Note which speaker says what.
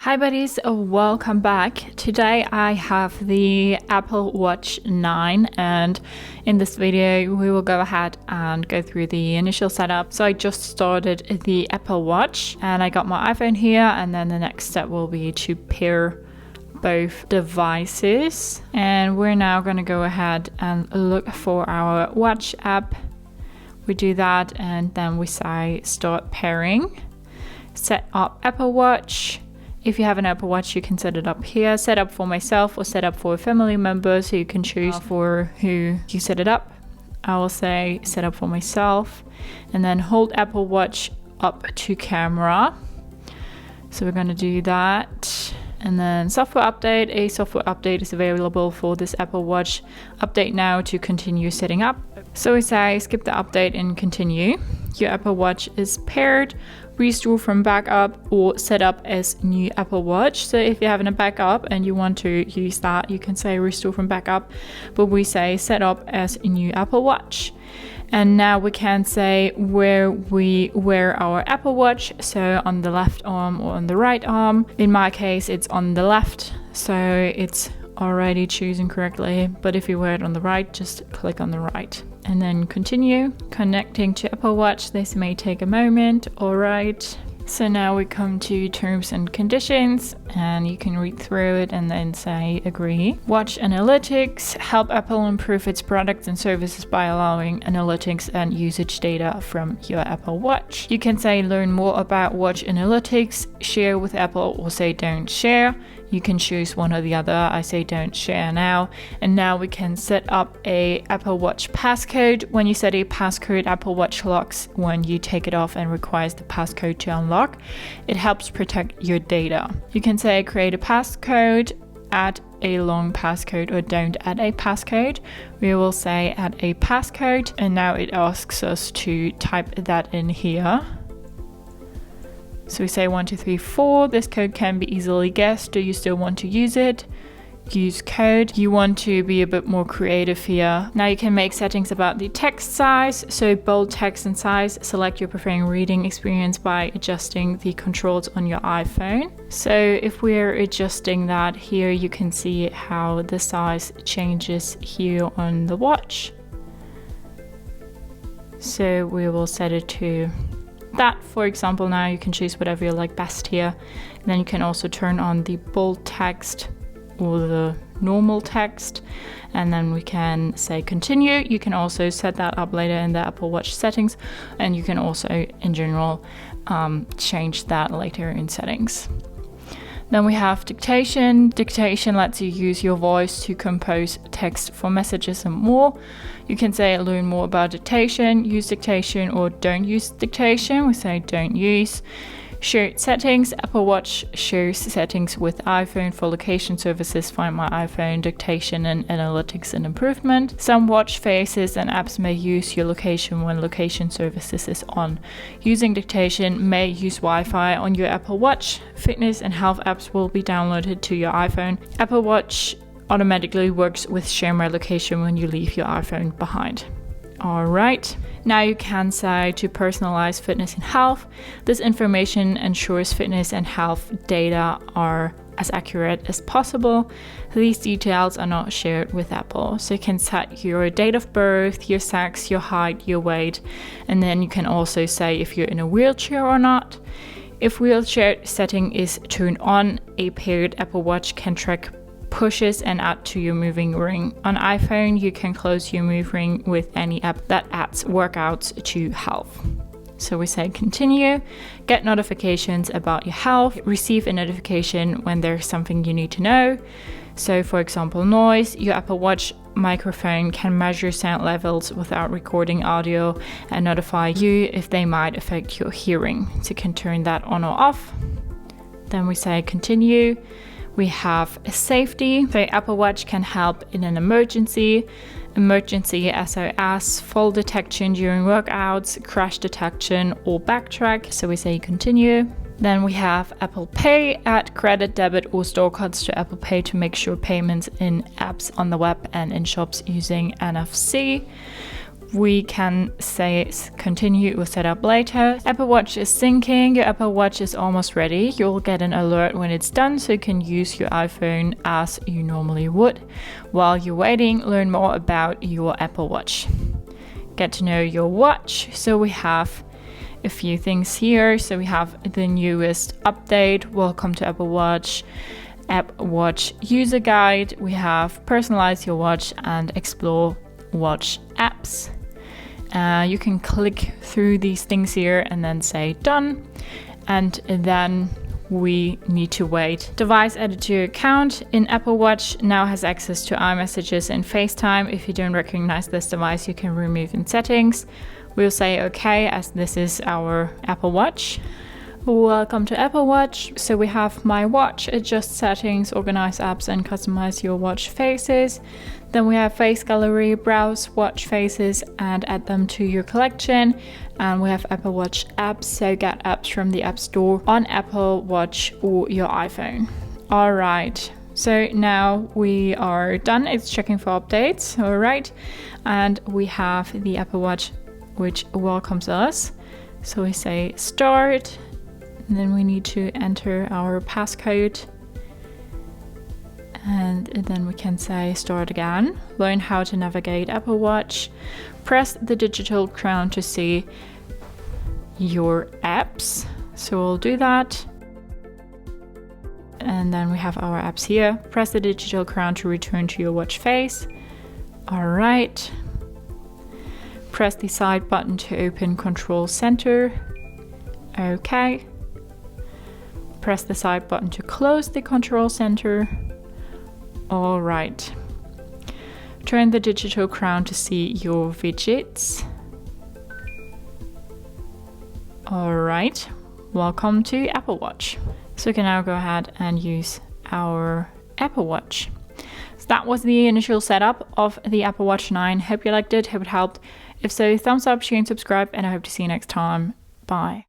Speaker 1: Hi buddies, welcome back. Today I have the Apple Watch 9 and in this video we will go ahead and go through the initial setup. So I just started the Apple Watch and I got my iPhone here, and then the next step will be to pair both devices. And we're now going to go ahead and look for our watch app. We do that and then we say start pairing, set up Apple Watch. If you have an Apple Watch, you can set it up here, set up for myself or set up for a family member, so you can choose for who you set it up. I will say set up for myself, and then hold Apple Watch up to camera. So we're going to do that. And then software update. A software update is available for this Apple Watch. Update now to continue setting up. So we say skip the update and continue. Your Apple Watch is paired. Restore from backup or set up as new Apple Watch. So if you're having a backup and you want to use that, you can say restore from backup, but we say set up as a new Apple Watch. And now we can say where we wear our Apple Watch, so on the left arm or on the right arm. In my case, it's on the left, so it's already chosen correctly, but if you wear it on the right, just click on the right and then continue. Connecting to Apple Watch, this may take a moment. All right, so now we come to terms and conditions, and you can read through it and then say agree. Watch analytics. Help Apple improve its products and services by allowing analytics and usage data from your Apple Watch. You can say learn more about watch analytics, share with Apple, or say don't share. You can choose one or the other. I say don't share now. And now we can set up a Apple Watch passcode. When you set a passcode, Apple Watch locks when you take it off and requires the passcode to unlock. It helps protect your data. You can say create a passcode, add a long passcode, or don't add a passcode. We will say add a passcode, and now it asks us to type that in here. So we say 1234. This code can be easily guessed. Do you still want to use it? Use code. You want to be a bit more creative here. Now you can make settings about the text size. So bold text and size. Select your preferring reading experience by adjusting the controls on your iPhone. So if we're adjusting that here, you can see how the size changes here on the watch. So we will set it to that, for example. Now you can choose whatever you like best here. And then you can also turn on the bold text or the normal text, and then we can say continue. You can also set that up later in the Apple Watch settings, and you can also in general change that later in settings. Then we have dictation. Dictation lets you use your voice to compose text for messages and more. You can say learn more about dictation, use dictation, or don't use dictation. We say don't use. Shared settings. Apple Watch shares settings with iPhone for location services, Find My iPhone, dictation, and analytics and improvement. Some watch faces and apps may use your location when location services is on. Using dictation may use Wi-Fi on your Apple Watch. Fitness and health apps will be downloaded to your iPhone. Apple Watch automatically works with Share My Location when you leave your iPhone behind. All right, now you can say to personalize fitness and health. This information ensures fitness and health data are as accurate as possible. These details are not shared with Apple. So you can set your date of birth, your sex, your height, your weight, and then you can also say if you're in a wheelchair or not. If wheelchair setting is turned on, a paired Apple Watch can track pushes and add to your moving ring. On iPhone, you can close your move ring with any app that adds workouts to health. So we say continue. Get notifications about your health. Receive a notification when there's something you need to know. So for example, noise. Your Apple Watch microphone can measure sound levels without recording audio and notify you if they might affect your hearing. So you can turn that on or off. Then we say continue. We have safety. So Apple Watch can help in an emergency SOS, fall detection during workouts, crash detection, or backtrack. So we say continue. Then we have Apple Pay. Add credit, debit, or store cards to Apple Pay to make sure payments in apps on the web and in shops using NFC. we can say continue or set up later. Apple Watch is syncing. Your Apple Watch is almost ready. You'll get an alert when it's done, so you can use your iPhone as you normally would. While you're waiting, learn more about your Apple Watch. Get to know your watch. So we have a few things here. So we have the newest update, welcome to Apple Watch, App Watch user guide. We have personalize your watch and explore watch apps. You can click through these things here and then say done, and then we need to wait. Device editor account in Apple Watch now has access to iMessages and FaceTime. If you don't recognize this device, you can remove in settings. We'll say okay, as this is our Apple Watch. Welcome to Apple Watch. So we have my watch, adjust settings, organize apps and customize your watch faces. Then we have face gallery, browse watch faces and add them to your collection. And we have Apple Watch apps, so get apps from the App Store on Apple Watch or your iPhone. All right, so now we are done. It's checking for updates. All right, and we have the Apple Watch which welcomes us. So we say start. And then we need to enter our passcode. And then we can say start again. Learn how to navigate Apple Watch. Press the digital crown to see your apps. So we'll do that. And then we have our apps here. Press the digital crown to return to your watch face. All right. Press the side button to open Control Center. Okay. Press the side button to close the control center. All right. Turn the digital crown to see your widgets. All right. Welcome to Apple Watch. So we can now go ahead and use our Apple Watch. So that was the initial setup of the Apple Watch 9. Hope you liked it, hope it helped. If so, thumbs up, share and subscribe, and I hope to see you next time. Bye.